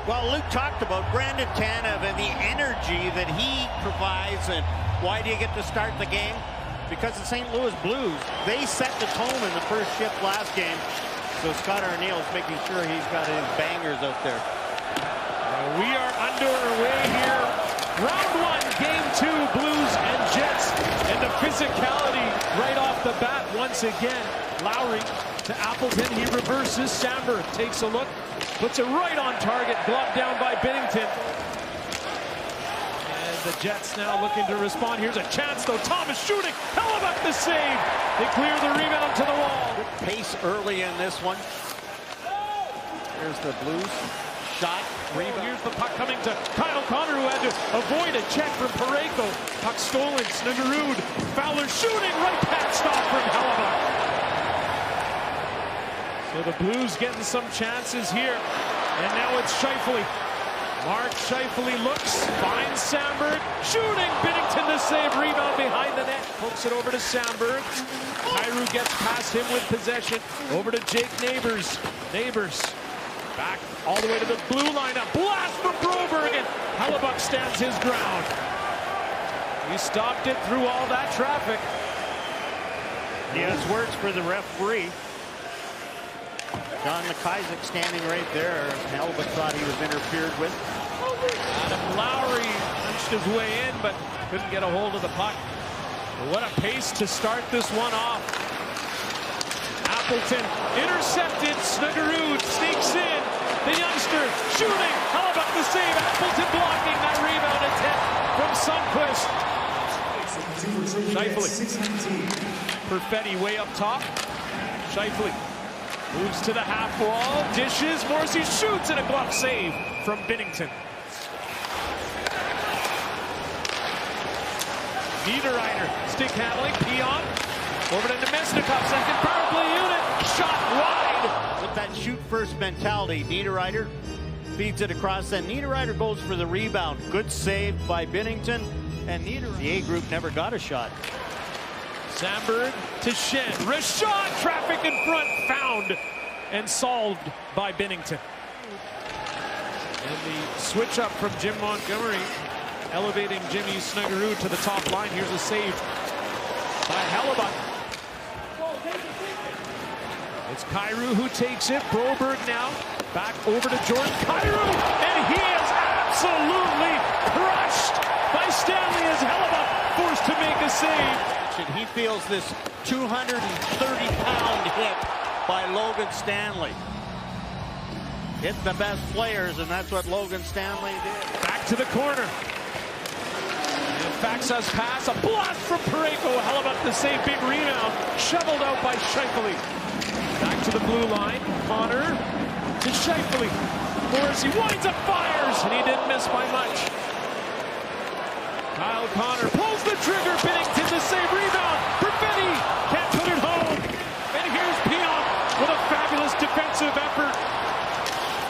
Well, Luke talked about Brandon Tanev and the energy that he provides. And why do you get to start the game? Because the St. Louis Blues, they set the tone in the first shift last game. So Scott Arniel is making sure he's got his bangers out there. We are underway here. Round one, game two, Blues and Jets. And the physicality right off the bat once again. Lowry to Appleton. He reverses. Sandberg takes a look. Puts it right on target. Gloved down by Binnington. And the Jets now looking to respond. Here's a chance though. Thomas shooting. Hellebuyck the save. They clear the rebound to the wall. Good pace early in this one. Here's the Blues. Shot. Rebound. Here's the puck coming to Kyle Connor, who had to avoid a check from Parayko. Puck stolen. Snuggerud. Fowler shooting. Right pad stop from Hellebuyck. So the Blues getting some chances here. And now it's Scheifele. Mark Scheifele looks, finds Sandberg, shooting. Binnington the save, rebound behind the net. Pokes it over to Sandberg. Kyrou gets past him with possession. Over to Jake Neighbors. Neighbors back all the way to the blue line. A blast from Broberg, and Hellebuyck stands his ground. He stopped it through all that traffic. He has words for the referee. John McIsaac standing right there. Hellebuyck thought he was interfered with. Adam Lowry punched his way in, but couldn't get a hold of the puck. But what a pace to start this one off. Appleton intercepted. Snuggerud sneaks in. The youngster shooting. Hellebuyck the save. Appleton blocking that rebound attempt from Sundqvist. Scheifele. Perfetti way up top. Scheifele. Moves to the half wall, dishes, Morrissey shoots, and a glove save from Binnington. Niederreiter, stick handling, Pion, over to Nemesnikov, second power play unit, shot wide. With that shoot first mentality, Niederreiter feeds it across, and Niederreiter goes for the rebound. Good save by Binnington, and Niederreiter. The A group never got a shot. Sandberg to Shen. Rashad, traffic in front, found and solved by Binnington. And the switch up from Jim Montgomery, elevating Jimmy Snuggerud to the top line. Here's a save by Hellebuyck. It's Kyrou who takes it. Broberg now back over to Jordan Kyrou, and he is absolutely crushed by Stanley as Hellebuyck forced to make a save. He feels this 230-pound hit by Logan Stanley. Hit the best players, and that's what Logan Stanley did. Back to the corner. And Faxa's pass, a blast from Parayko. Hellebuyck the save, big rebound. Shoveled out by Scheifele. Back to the blue line. Connor to Scheifele. Morrissey winds up, fires, and he didn't miss by much. Kyle Connor pulls the trigger. Binnington the save, rebound. Perfetti can't put it home. And here's Pion with a fabulous defensive effort.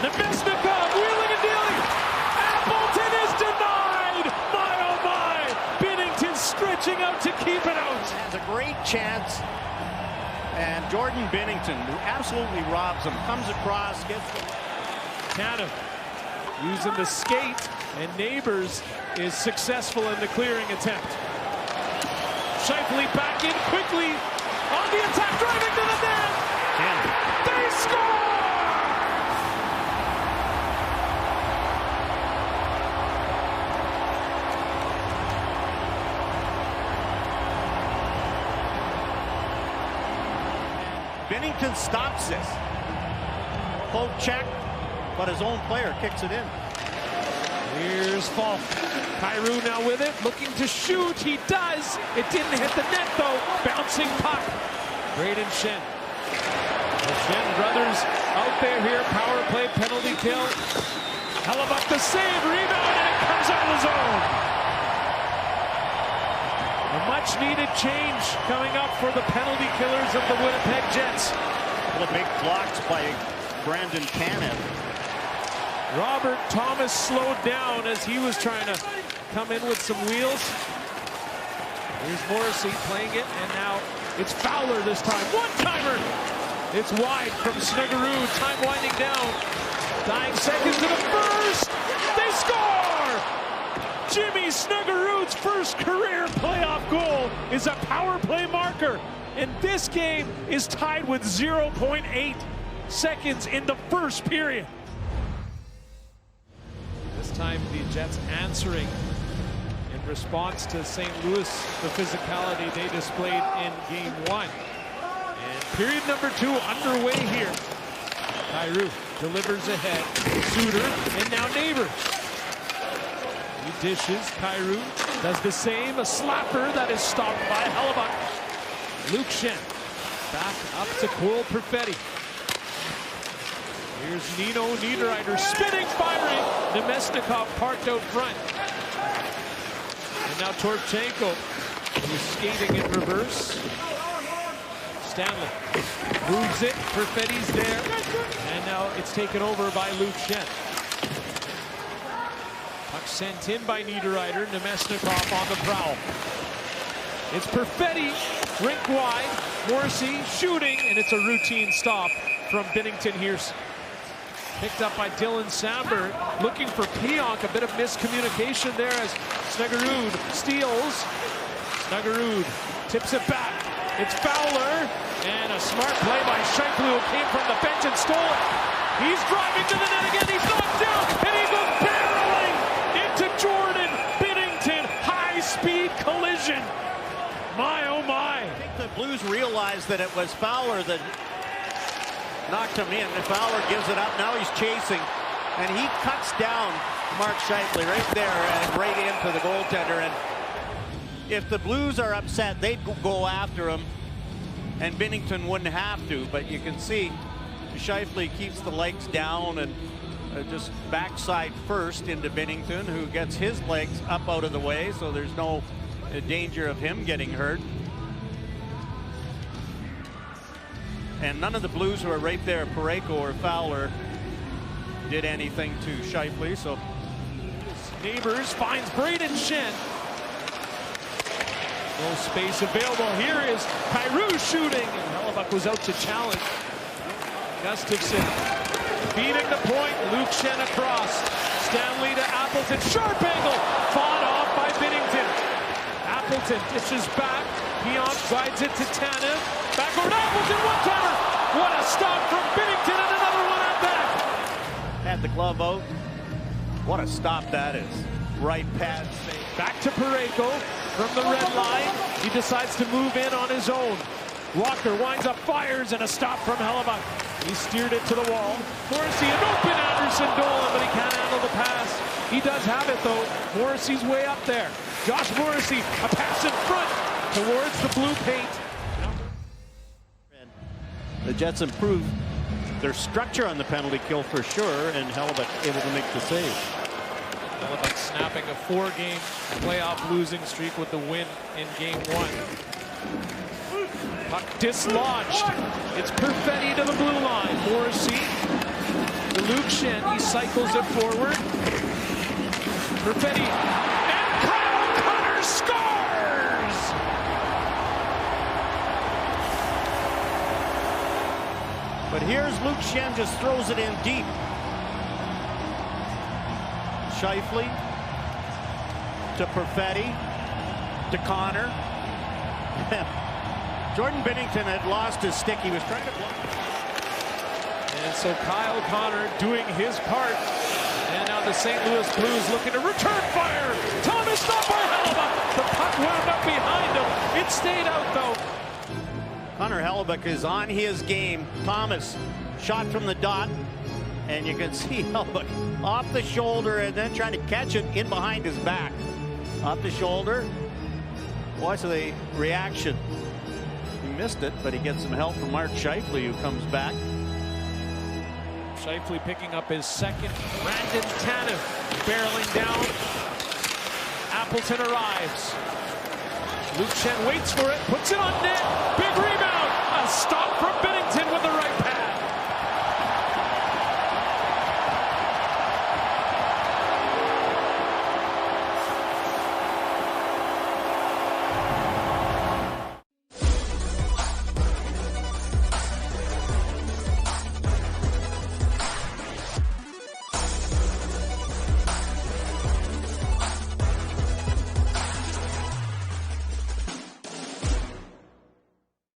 Nemesnikov wheeling and dealing. Appleton is denied. My oh my. Binnington stretching out to keep it out. Has a great chance. And Jordan Binnington absolutely robs him. Comes across, gets the... Tanev using the skate, and Neighbors is successful in the clearing attempt. Scheifele back in quickly on the attack, driving to the net. They score! Binnington stops this. Poke check, but his own player kicks it in. Here's Falk. Kyrou now with it, looking to shoot. He does. It didn't hit the net, though. Bouncing puck. Braden Shen. The Shen brothers out there here. Power play, penalty kill. Hellebuyck the save, rebound, and it comes out of the zone. A much-needed change coming up for the penalty killers of the Winnipeg Jets. The big blocks by Brandon Tanev. Robert Thomas slowed down as he was trying to come in with some wheels. Here's Morrissey playing it, and now it's Fowler this time. One-timer! It's wide from Snuggerud. Time winding down. 9 seconds to the first. is a power play marker. And this game is tied with 0.8 seconds in the first period. This time the Jets answering in response to St. Louis, the physicality they displayed in game 1. And period number 2 underway here. Kyrou delivers ahead. Suter and now Neighbors. He dishes. Kyrou does the same. A slapper that is stopped by Hellebuyck. Luke Schenn back up to Cole Perfetti. Here's Nino Niederreiter spinning, firing. Nemesnikov parked out front. And now Torchenko, who's skating in reverse. Stanley moves it. Perfetti's there. And now it's taken over by Luke Schenn. Puck sent in by Niederreiter. Nemesnikov on the prowl. It's Perfetti, rink wide. Morrissey shooting, and it's a routine stop from Binnington here. Picked up by Dylan Samberg, looking for Pionk. A bit of miscommunication there as Snuggerud steals. Snuggerud tips it back. It's Fowler, and a smart play by Scheifele, who came from the bench and stole it. He's driving to the net again. He's knocked down, and he goes barreling into Jordan Binnington. High-speed collision. My, oh my. I think the Blues realized that it was Fowler that knocked him in. And Fowler gives it up. Now he's chasing. And he cuts down Mark Scheifele right there and right into the goaltender. And if the Blues are upset, they'd go after him. And Binnington wouldn't have to. But you can see Scheifele keeps the legs down and just backside first into Binnington, who gets his legs up out of the way. So there's no danger of him getting hurt. And none of the Blues who are right there, Parayko or Fowler, did anything to Scheifele. So Neighbors finds Braden Schenn. No space available. Here is Kyrou shooting, and Hellebuyck was out to challenge. Gustafsson beating the point. Luke Schenn across. Stanley to Appleton. Sharp angle. Fought off by Binnington. Appleton dishes back. Pionk slides it to Tanev. Back over to Appleton. One-timer. What a stop from Binnington, and another one at that. Had the glove out. What a stop that is. Right pad. Back to Parayko from the red line. He decides to move in on his own. Walker winds up, fires, and a stop from Hellebuyck. He steered it to the wall. Morrissey, an open Anderson Dolan, but he can't handle the pass. He does have it, though. Morrissey's way up there. Josh Morrissey, a pass in front towards the blue paint. The Jets improved their structure on the penalty kill for sure, and Hellebuyck able to make the save. Hellebuyck snapping a 4-game playoff losing streak with the win in game 1. Puck dislodged. It's Perfetti to the blue line. Morrissey to Luke Schenn. He cycles it forward. Perfetti. And Kyle Connor scores! But here's Luke Schenn, just throws it in deep. Scheifele to Perfetti to Connor. Jordan Binnington had lost his stick. He was trying to block. And so Kyle Connor doing his part. And now the St. Louis Blues looking to return fire. Thomas stopped by Hellebuyck. The puck wound up behind him. It stayed out, though. Connor Hellebuyck is on his game. Thomas shot from the dot. And you can see Hellebuyck off the shoulder and then trying to catch it in behind his back. Off the shoulder. Watch the reaction. He missed it, but he gets some help from Mark Scheifele, who comes back. Scheifele picking up his second. Brandon Tanev barreling down. Appleton arrives. Luke Schenn waits for it, puts it on net. Big rebound. A stop from Binnington.